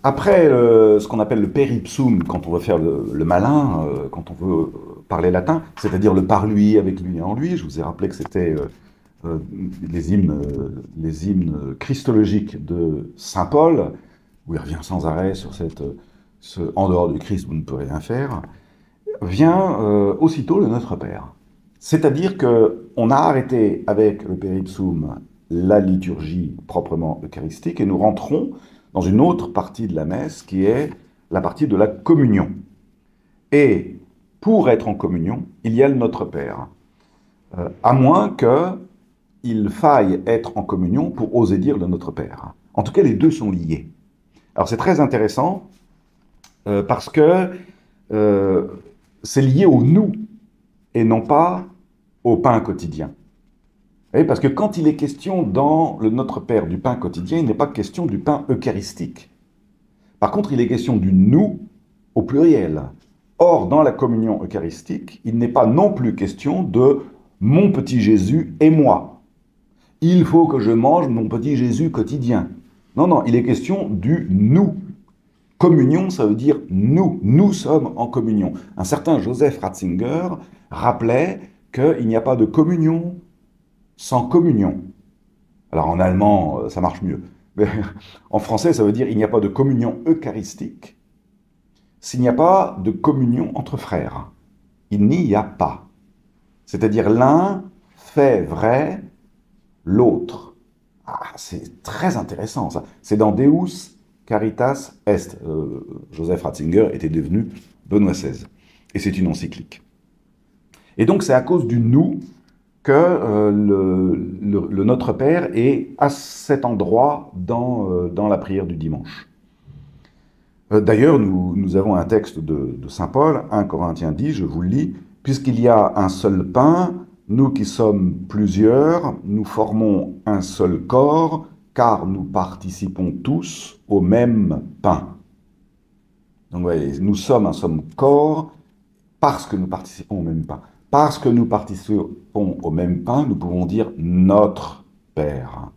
Après ce qu'on appelle le peripsum, quand on veut faire le malin, quand on veut parler latin, c'est-à-dire le par lui, avec lui et en lui, je vous ai rappelé que c'était les hymnes christologiques de Saint Paul, où il revient sans arrêt sur en dehors du Christ, vous ne pouvez rien faire, vient aussitôt le Notre Père. C'est-à-dire qu'on a arrêté avec le peripsum la liturgie proprement eucharistique et nous rentrons dans une autre partie de la messe qui est la partie de la communion. Et pour être en communion, il y a le Notre Père. À moins qu'il faille être en communion pour oser dire le Notre Père. En tout cas, les deux sont liés. Alors c'est très intéressant parce que c'est lié au nous et non pas au pain quotidien. Vous voyez, parce que quand il est question dans le Notre Père du pain quotidien, il n'est pas question du pain eucharistique. Par contre, il est question du nous au pluriel. Or, dans la communion eucharistique, il n'est pas non plus question de mon petit Jésus et moi. Il faut que je mange mon petit Jésus quotidien. Non, non, il est question du nous. Communion, ça veut dire nous. Nous sommes en communion. Un certain Joseph Ratzinger rappelait qu'il n'y a pas de communion sans communion. Alors en allemand, ça marche mieux. Mais en français, ça veut dire il n'y a pas de communion eucharistique s'il n'y a pas de communion entre frères. Il n'y a pas. C'est-à-dire l'un fait vrai l'autre. Ah, c'est très intéressant ça. C'est dans Deus Caritas Est. Joseph Ratzinger était devenu Benoît XVI. Et c'est une encyclique. Et donc c'est à cause du nous que le Notre Père est à cet endroit dans la prière du dimanche. D'ailleurs, nous avons un texte de Saint Paul, 1 Corinthiens 10, je vous le lis, « Puisqu'il y a un seul pain, nous qui sommes plusieurs, nous formons un seul corps, car nous participons tous au même pain. » Donc, vous voyez, nous sommes un seul corps parce que nous participons au même pain. Parce que nous participons au même pain, nous pouvons dire notre Père.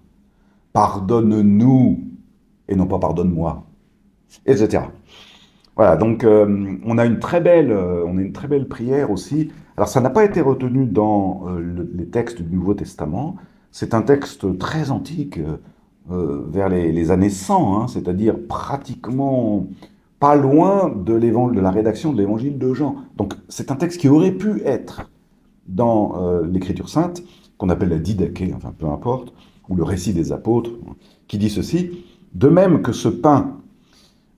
Pardonne-nous, et non pas pardonne-moi, etc. Voilà, donc on a une très belle prière aussi. Alors ça n'a pas été retenu dans les textes du Nouveau Testament. C'est un texte très antique, vers les années 100, hein, c'est-à-dire pratiquement pas loin de la rédaction de l'évangile de Jean. Donc c'est un texte qui aurait pu être dans l'Écriture sainte, qu'on appelle la Didaché, enfin peu importe, ou le récit des apôtres, qui dit ceci: de même que ce pain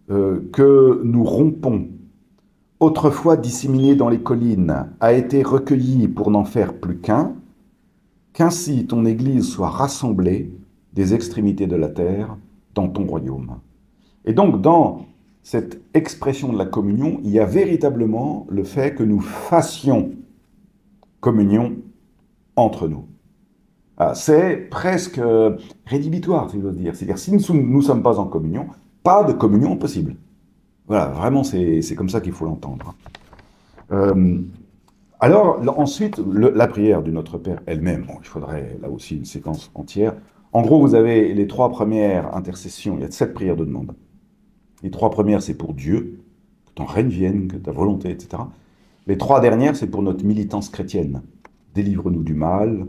que nous rompons, autrefois disséminé dans les collines, a été recueilli pour n'en faire plus qu'ainsi ton Église soit rassemblée des extrémités de la terre dans ton royaume. Et donc dans cette expression de la communion, il y a véritablement le fait que nous fassions communion entre nous. C'est presque rédhibitoire, si j'ose dire. C'est-à-dire, si nous ne sommes pas en communion, pas de communion possible. Voilà, vraiment, c'est comme ça qu'il faut l'entendre. Alors, ensuite, la prière du Notre Père elle-même, bon, il faudrait là aussi une séquence entière. En gros, vous avez les 3 premières intercessions, il y a 7 prières de demande. Les 3 premières, c'est pour Dieu, que ton règne vienne, que ta volonté, etc. Les 3 dernières, c'est pour notre militance chrétienne. Délivre-nous du mal,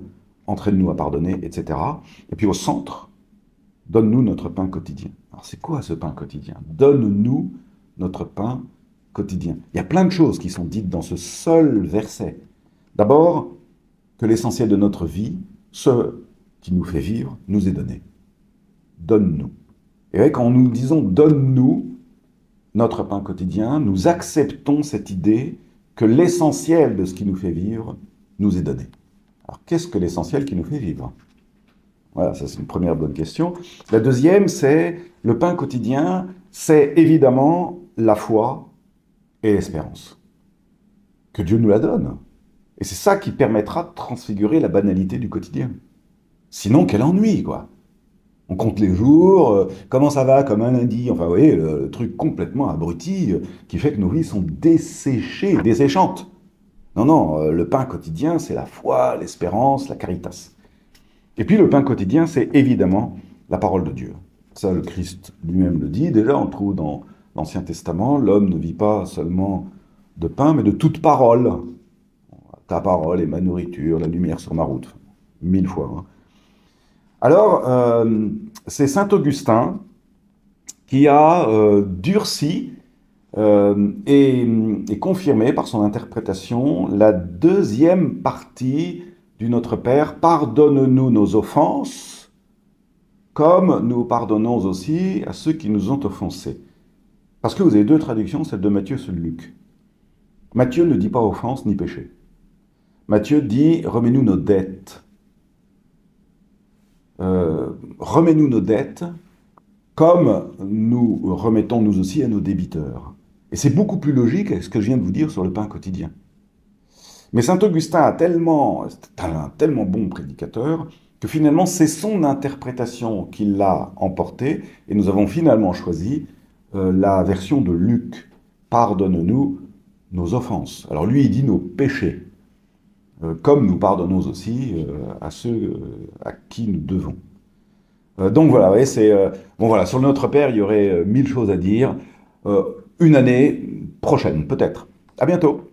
entraîne-nous à pardonner, etc. Et puis au centre, donne-nous notre pain quotidien. Alors c'est quoi ce pain quotidien? Donne-nous notre pain quotidien. Il y a plein de choses qui sont dites dans ce seul verset. D'abord, que l'essentiel de notre vie, ce qui nous fait vivre, nous est donné. Donne-nous. Et quand nous disons donne-nous notre pain quotidien, nous acceptons cette idée que l'essentiel de ce qui nous fait vivre nous est donné. Alors qu'est-ce que l'essentiel qui nous fait vivre? Voilà, ça c'est une première bonne question. La deuxième, c'est le pain quotidien, c'est évidemment la foi et l'espérance. Que Dieu nous la donne. Et c'est ça qui permettra de transfigurer la banalité du quotidien. Sinon, quel ennui, quoi. On compte les jours, comment ça va comme un lundi, enfin vous voyez, le truc complètement abruti qui fait que nos vies sont desséchées, desséchantes. Non, non, le pain quotidien, c'est la foi, l'espérance, la caritas. Et puis le pain quotidien, c'est évidemment la parole de Dieu. Ça, le Christ lui-même le dit. Déjà, on trouve dans l'Ancien Testament, l'homme ne vit pas seulement de pain, mais de toute parole. Ta parole est ma nourriture, la lumière sur ma route. 1000 fois. Hein. Alors, c'est saint Augustin qui a durci et confirmé par son interprétation la deuxième partie du Notre Père. Pardonne-nous nos offenses, comme nous pardonnons aussi à ceux qui nous ont offensés. Parce que vous avez deux traductions, celle de Matthieu et celle de Luc. Matthieu ne dit pas offense ni péché. Matthieu dit remets-nous nos dettes. Remets-nous nos dettes comme nous remettons nous aussi à nos débiteurs. Et c'est beaucoup plus logique avec ce que je viens de vous dire sur le pain quotidien. Mais saint Augustin a un tellement bon prédicateur que finalement c'est son interprétation qui l'a emporté et nous avons finalement choisi la version de Luc. Pardonne-nous nos offenses. Alors lui il dit nos péchés, comme nous pardonnons aussi à ceux à qui nous devons. Donc voilà, ouais, bon voilà, sur le Notre Père, il y aurait 1000 choses à dire. Une année prochaine, peut-être. À bientôt.